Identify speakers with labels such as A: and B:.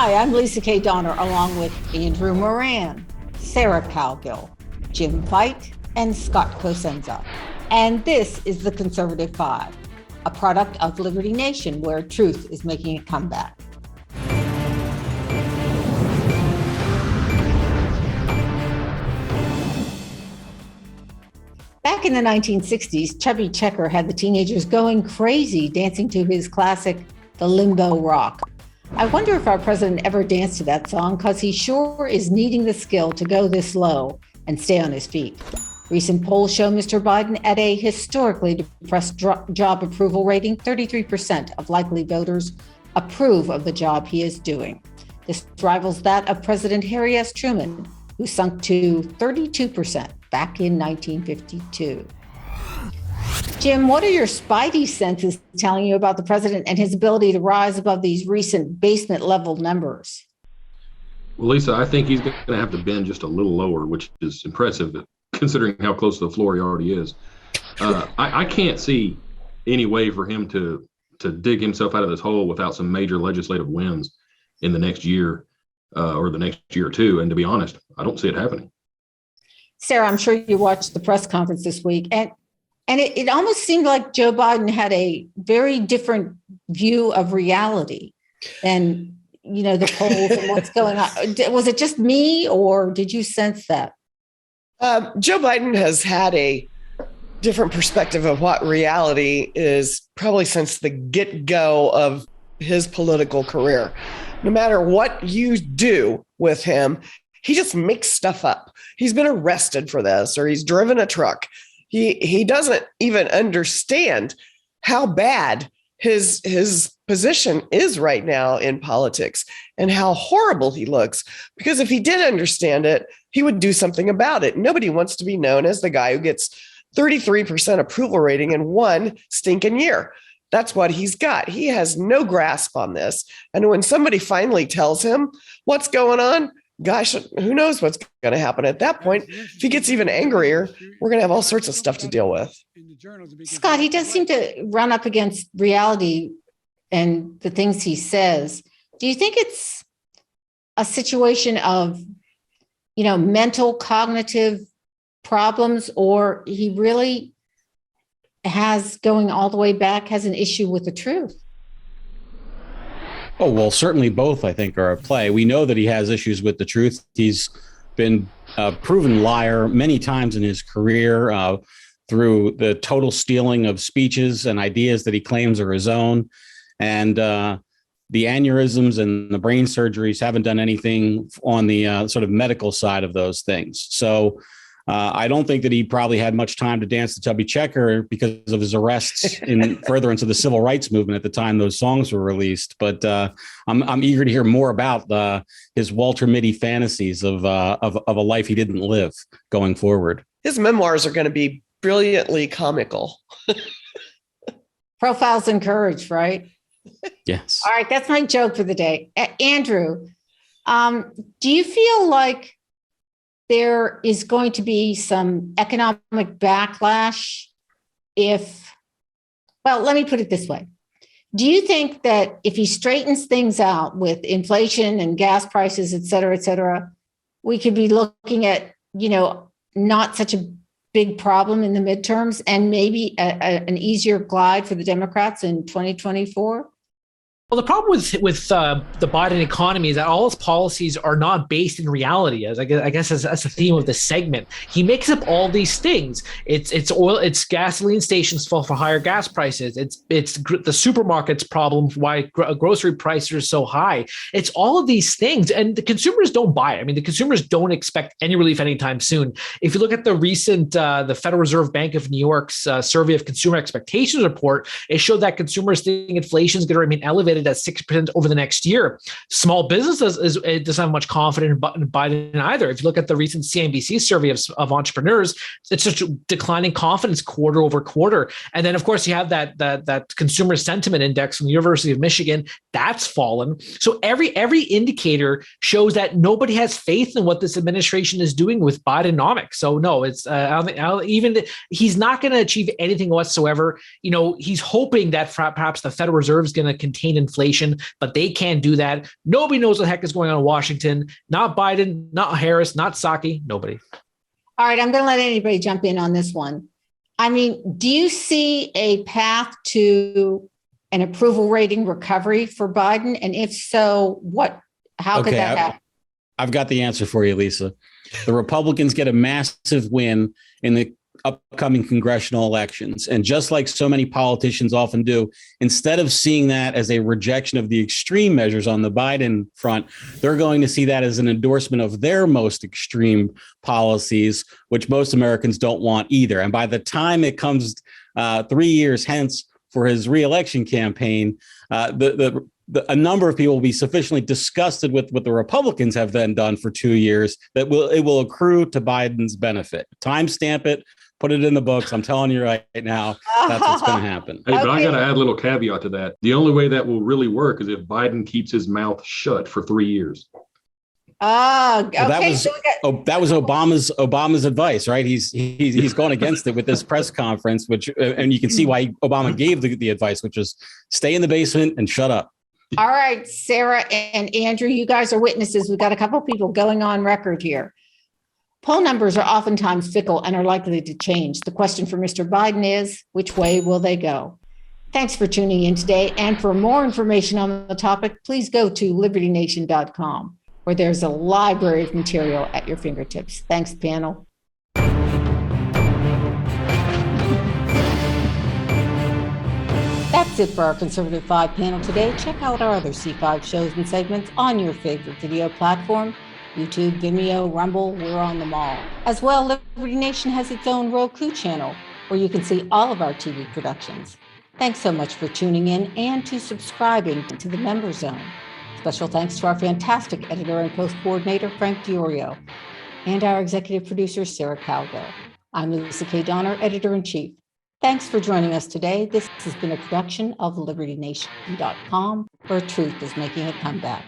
A: Hi, I'm Lisa K. Donner, along with Andrew Moran, Sarah Palgill, Jim Fite, and Scott Cosenza. And this is the Conservative Five, a product of Liberty Nation, where truth is making a comeback. Back in the 1960s, Chubby Checker had the teenagers going crazy dancing to his classic, the Limbo rock. I wonder if our president ever danced to that song, because he sure is needing the skill to go this low and stay on his feet. Recent polls show Mr. Biden at a historically depressed job approval rating. 33% of likely voters approve of the job he is doing. This rivals that of President Harry S. Truman, who sunk to 32% back in 1952. Jim, what are your spidey senses telling you about the president and his ability to rise above these recent basement level numbers?
B: Well, Lisa, I think he's going to have to bend just a little lower, which is impressive considering how close to the floor he already is. I can't see any way for him to dig himself out of this hole without some major legislative wins in the next year or the next year or two. And to be honest, I don't see it happening.
A: Sarah, I'm sure you watched the press conference this week, and it almost seemed like Joe Biden had a very different view of reality than, the polls and what's going on. Was it just me, or did you sense that?
C: Joe Biden has had a different perspective of what reality is probably since the get-go of his political career. No matter what you do with him, he just makes stuff up. He's been arrested for this, or he's driven a truck. He doesn't even understand how bad his position is right now in politics and how horrible he looks. Because if he did understand it, he would do something about it. Nobody wants to be known as the guy who gets 33% approval rating in one stinking year. That's what he's got. He has no grasp on this. And when somebody finally tells him what's going on, gosh, who knows what's going to happen at that point? If he gets even angrier, we're going to have all sorts of stuff to deal with.
A: Scott, he does seem to run up against reality and the things he says. Do you think it's a situation of, mental cognitive problems, or he really has, going all the way back, has an issue with the truth?
D: Oh, well, certainly both, I think, are at play. We know that he has issues with the truth. He's been a proven liar many times in his career through the total stealing of speeches and ideas that he claims are his own. And the aneurysms and the brain surgeries haven't done anything on the sort of medical side of those things. So I don't think that he probably had much time to dance the Chubby Checker because of his arrests in furtherance of the civil rights movement at the time those songs were released. But I'm eager to hear more about his Walter Mitty fantasies of a life he didn't live going forward.
C: His memoirs are going to be brilliantly comical.
A: Profiles in courage, right?
D: Yes.
A: All right, that's my joke for the day. Andrew, do you feel like there is going to be some economic backlash let me put it this way. Do you think that if he straightens things out with inflation and gas prices, et cetera, we could be looking at, not such a big problem in the midterms and maybe an easier glide for the Democrats in 2024?
E: Well, the problem with the Biden economy is that all his policies are not based in reality. As I guess that's the theme of the segment. He makes up all these things. It's oil, it's gasoline stations fall for higher gas prices. It's the supermarket's problem why grocery prices are so high. It's all of these things, and the consumers don't buy it. I mean, the consumers don't expect any relief anytime soon. If you look at the recent the Federal Reserve Bank of New York's survey of consumer expectations report, it showed that consumers think inflation is going to remain elevated at 6% over the next year. Small businesses doesn't have much confidence in Biden either. If you look at the recent CNBC survey of entrepreneurs, it's such a declining confidence quarter over quarter. And then, of course, you have that consumer sentiment index from the University of Michigan that's fallen. So every indicator shows that nobody has faith in what this administration is doing with Bidenomics. So no, it's he's not going to achieve anything whatsoever. He's hoping that perhaps the Federal Reserve is going to contain inflation inflation, but they can't do that. Nobody knows what the heck is going on in Washington. Not Biden, not Harris, not Psaki, nobody.
A: All right, I'm going to let anybody jump in on this one. I mean, do you see a path to an approval rating recovery for Biden? And if so, how could that happen?
D: I've got the answer for you, Lisa. The Republicans get a massive win in the upcoming congressional elections. And just like so many politicians often do, instead of seeing that as a rejection of the extreme measures on the Biden front, they're going to see that as an endorsement of their most extreme policies, which most Americans don't want either. And by the time it comes 3 years hence for his reelection campaign, a number of people will be sufficiently disgusted with what the Republicans have then done for 2 years that it will accrue to Biden's benefit. Timestamp it, put it in the books. I'm telling you right now, that's what's going to happen.
B: Hey, but I got to add a little caveat to that. The only way that will really work is if Biden keeps his mouth shut for 3 years.
A: Okay.
D: That was Obama's advice, right? He's going against it with this press conference, and you can see why Obama gave the advice, which is stay in the basement and shut up.
A: All right, Sarah and Andrew, you guys are witnesses. We've got a couple of people going on record here. Poll numbers are oftentimes fickle and are likely to change. The question for Mr. Biden is, which way will they go? Thanks for tuning in today. And for more information on the topic, please go to libertynation.com, where there's a library of material at your fingertips. Thanks, panel. That's it for our Conservative 5 panel today. Check out our other C5 shows and segments on your favorite video platform. YouTube, Vimeo, Rumble, we're on them all. As well, Liberty Nation has its own Roku channel where you can see all of our TV productions. Thanks so much for tuning in and to subscribing to the MemberZone. Special thanks to our fantastic editor and post coordinator, Frank Diorio, and our executive producer, Sarah Calgo. I'm Lisa K. Donner, editor-in-chief. Thanks for joining us today. This has been a production of LibertyNation.com, where truth is making a comeback.